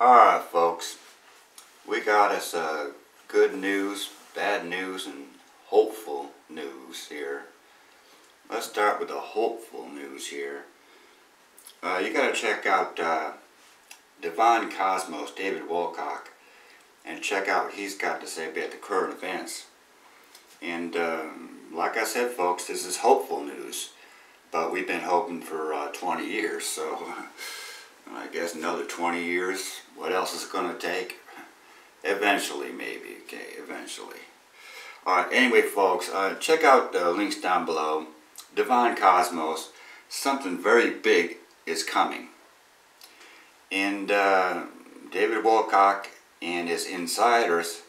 Alright folks, we got us good news, bad news, and hopeful news here. Let's start with the hopeful news here. You gotta check out Divine Cosmos, David Wilcock, and check out what he's got to say about the current events. And like I said folks, this is hopeful news, but we've been hoping for 20 years, so I guess another 20 years. What else is it going to take? Eventually, maybe. Okay, eventually. Alright, anyway folks, check out the links down below. Divine Cosmos, something very big is coming. And David Wilcock and his insiders,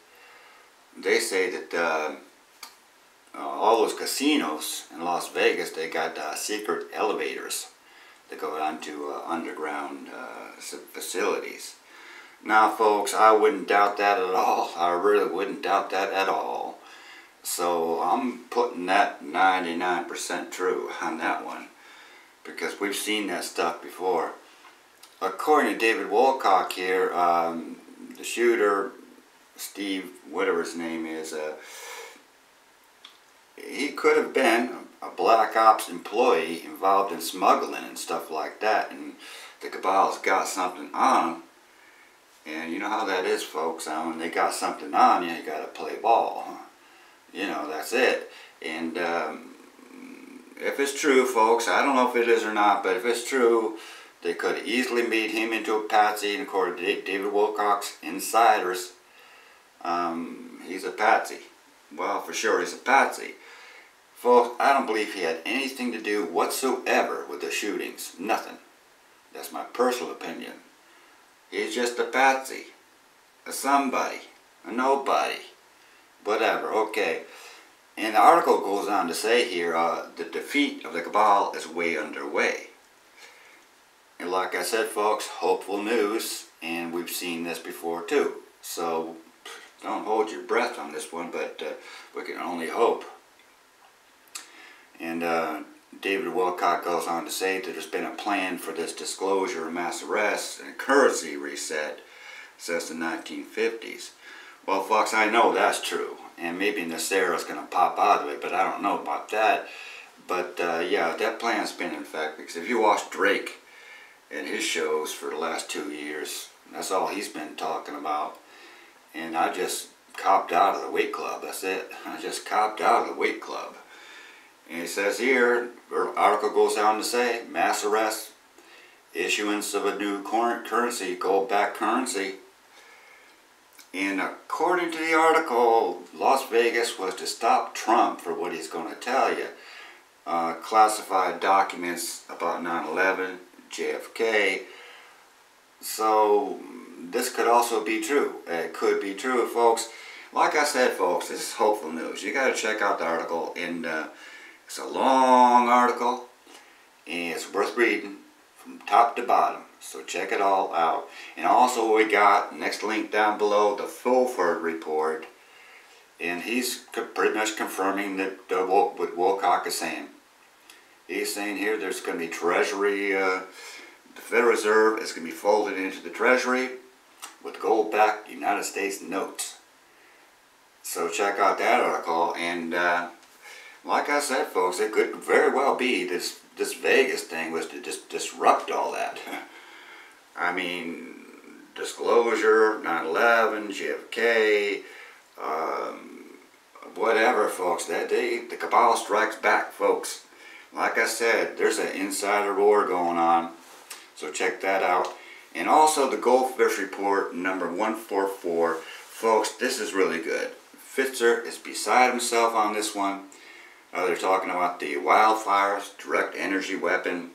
they say that all those casinos in Las Vegas, they got secret elevators that go down to underground facilities. Now folks, I wouldn't doubt that at all. I really wouldn't doubt that at all. So I'm putting that 99% true on that one, because we've seen that stuff before. According to David Wilcock here, the shooter, Steve, whatever his name is, he could have been a Black Ops employee involved in smuggling and stuff like that, and the cabal's got something on him. And you know how that is folks, when they got something on you, you gotta play ball. You know, that's it. And if it's true folks, I don't know if it is or not, but if it's true, they could have easily made him into a patsy, and according to David Wilcock's insiders, he's a patsy. Well, for sure he's a patsy. Folks, I don't believe he had anything to do whatsoever with the shootings. Nothing. That's my personal opinion. He's just a patsy. A somebody. A nobody. Whatever. Okay. And the article goes on to say here, the defeat of the cabal is way underway. And like I said folks, hopeful news. And we've seen this before too. So don't hold your breath on this one, but we can only hope. And David Wilcock goes on to say that there's been a plan for this disclosure of mass arrests and currency reset since the 1950s. Well folks, I know that's true, and maybe Nasara's going to pop out of it, but I don't know about that. But yeah, that plan's been in effect, because if you watch Drake and his shows for the last 2 years, that's all he's been talking about. And I just copped out of the weight club, that's it. I just copped out of the weight club. And it says here, the article goes on to say, mass arrests, issuance of a new currency, gold-backed currency. And according to the article, Las Vegas was to stop Trump for what he's going to tell you. Classified documents about 9/11, JFK. So this could also be true. It could be true, folks. Like I said, folks, this is hopeful news. You got to check out the article. And it's a long article, and it's worth reading from top to bottom. So check it all out. And also we got, next link down below, the Fulford report. And he's pretty much confirming that what Wilcock is saying. He's saying here there's going to be Treasury, the Federal Reserve is going to be folded into the Treasury with gold-backed United States notes. So check out that article. And like I said folks, it could very well be this Vegas thing was to just disrupt all that. I mean, disclosure, 9/11, JFK, whatever folks, the cabal strikes back folks. Like I said, there's an insider war going on, so check that out. And also the GoldFish report number 144, folks, this is really good. Fetzer is beside himself on this one. They're talking about the wildfires, direct energy weapon,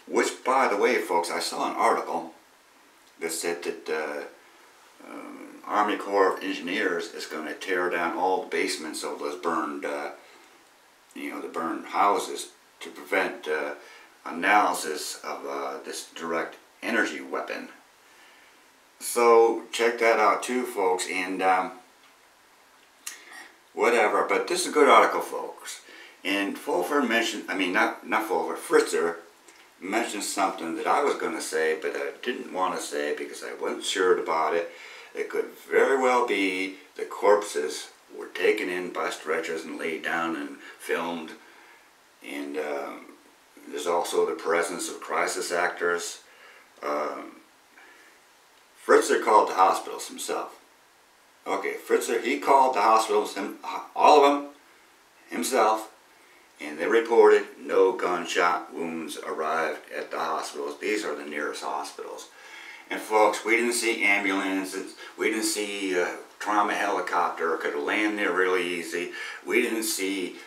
which, by the way, folks, I saw an article that said that Army Corps of Engineers is going to tear down all the basements of those burned, the burned houses to prevent analysis of this direct energy weapon. So check that out too, folks, and whatever. But this is a good article, folks. And Fulford mentioned, not Fulford, Fetzer mention something that I was going to say, but I didn't want to say because I wasn't sure about it. It could very well be the corpses were taken in by stretchers and laid down and filmed. And there's also the presence of crisis actors. Fetzer called the hospitals himself. Okay, Fetzer, he called the hospitals, all of them, himself, and they reported no gunshot wounds arrived at the hospitals. These are the nearest hospitals. And folks, we didn't see ambulances, we didn't see a trauma helicopter could land there really easy. We didn't see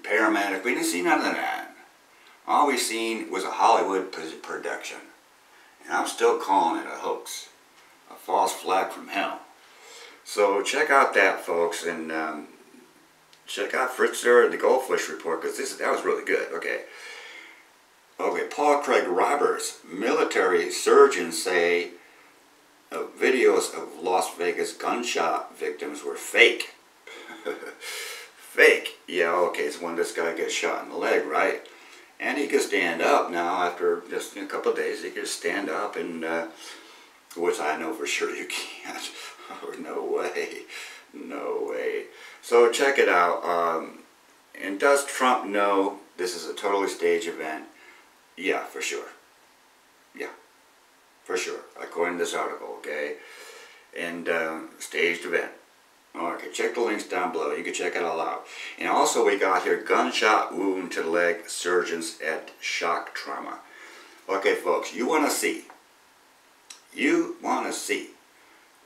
paramedics, we didn't see none of that. All we seen was a Hollywood production. And I'm still calling it a hoax, a false flag from hell. So check out that, folks, and check out Fetzer, the GoldFish report, because that was really good. Okay. Okay, Paul Craig Roberts, military surgeons say videos of Las Vegas gunshot victims were fake. Fake. Yeah, okay, it's when this guy gets shot in the leg, right? And he can stand up now after just a couple of days. He can stand up, and which I know for sure you can't. Oh, no way. No way. So check it out. And does Trump know this is a totally staged event? Yeah, for sure. Yeah, for sure. According to this article, okay? And staged event. Okay, check the links down below. You can check it all out. And also we got here, gunshot wound to the leg, surgeons at shock trauma. Okay, folks, you want to see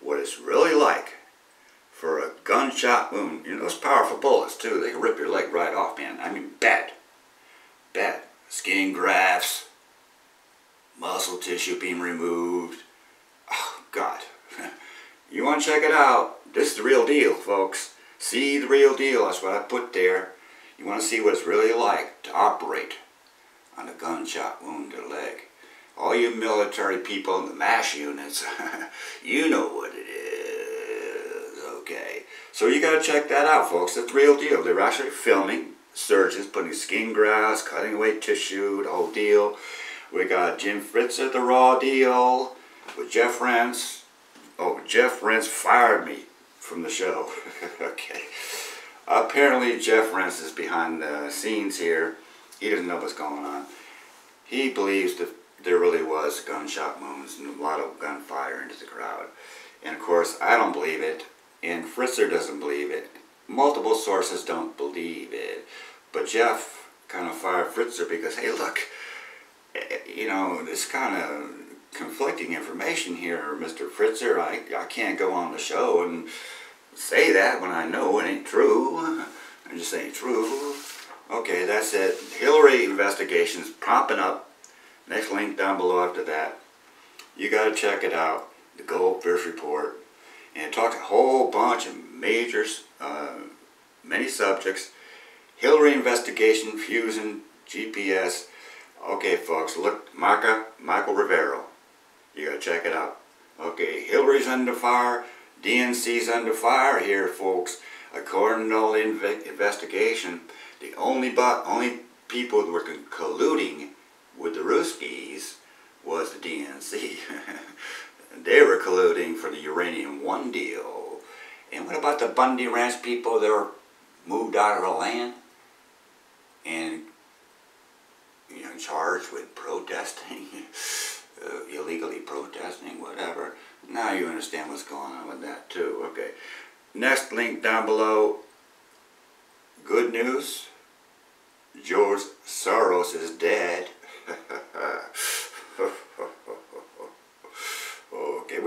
what it's really like for a gunshot wound. You know, those powerful bullets, too. They can rip your leg right off, man. I mean, bad. Bad. Skin grafts, muscle tissue being removed. Oh, God. You want to check it out? This is the real deal, folks. See the real deal. That's what I put there. You want to see what it's really like to operate on a gunshot wound to the leg. All you military people in the MASH units, you know what it is. Okay. So you got to check that out, folks. That's the real deal. They're actually filming surgeons putting skin grafts, cutting away tissue, the whole deal. We got Jim Fetzer, the raw deal, with Jeff Rense. Oh, Jeff Rense fired me from the show. Okay. Apparently Jeff Rense is behind the scenes here. He doesn't know what's going on. He believes that there really was gunshot wounds and a lot of gunfire into the crowd. And of course, I don't believe it. And Fetzer doesn't believe it. Multiple sources don't believe it. But Jeff kind of fired Fetzer because, hey, look, you know, this kind of conflicting information here, Mr. Fetzer. I can't go on the show and say that when I know it ain't true. It just ain't true. Okay, that's it. Hillary investigations propping up. Next link down below after that. You got to check it out. The GoldFish report. And it talks a whole bunch of major, many subjects. Hillary investigation, fusion, GPS. Okay, folks, look, Michael Rivero. You gotta check it out. Okay, Hillary's under fire, DNC's under fire here, folks. According to all the investigation, the only people that were colluding with the Ruskies was the DNC. They were colluding for the Uranium One deal. And what about the Bundy Ranch people that were moved out of the land and, you know, charged with protesting? Illegally protesting, whatever. Now you understand what's going on with that too. Okay. Next link down below. Good news. George Soros is dead. Okay,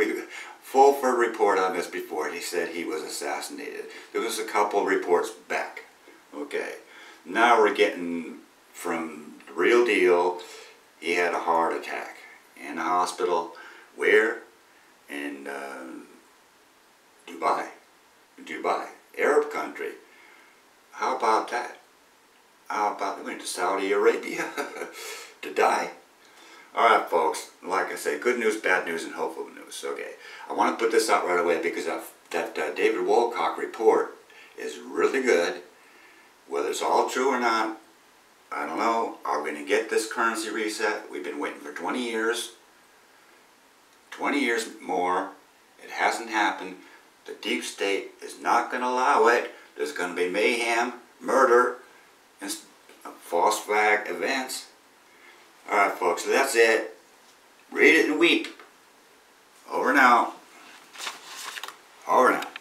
Fulford report on this before. He said he was assassinated. There was a couple reports back. Okay. Now we're getting from the real deal. He had a heart attack. In a hospital, where? In Dubai, Arab country. How about that? How about they went to Saudi Arabia to die? Alright, folks, like I say, good news, bad news, and hopeful news. Okay, I want to put this out right away because that David Woolcock report is really good. Whether it's all true or not, I don't know. Are we going to get this currency reset? We've been waiting for 20 years. 20 years more. It hasn't happened. The deep state is not going to allow it. There's going to be mayhem, murder, and false flag events. Alright folks, so that's it. Read it and weep. Over and out. Over and out.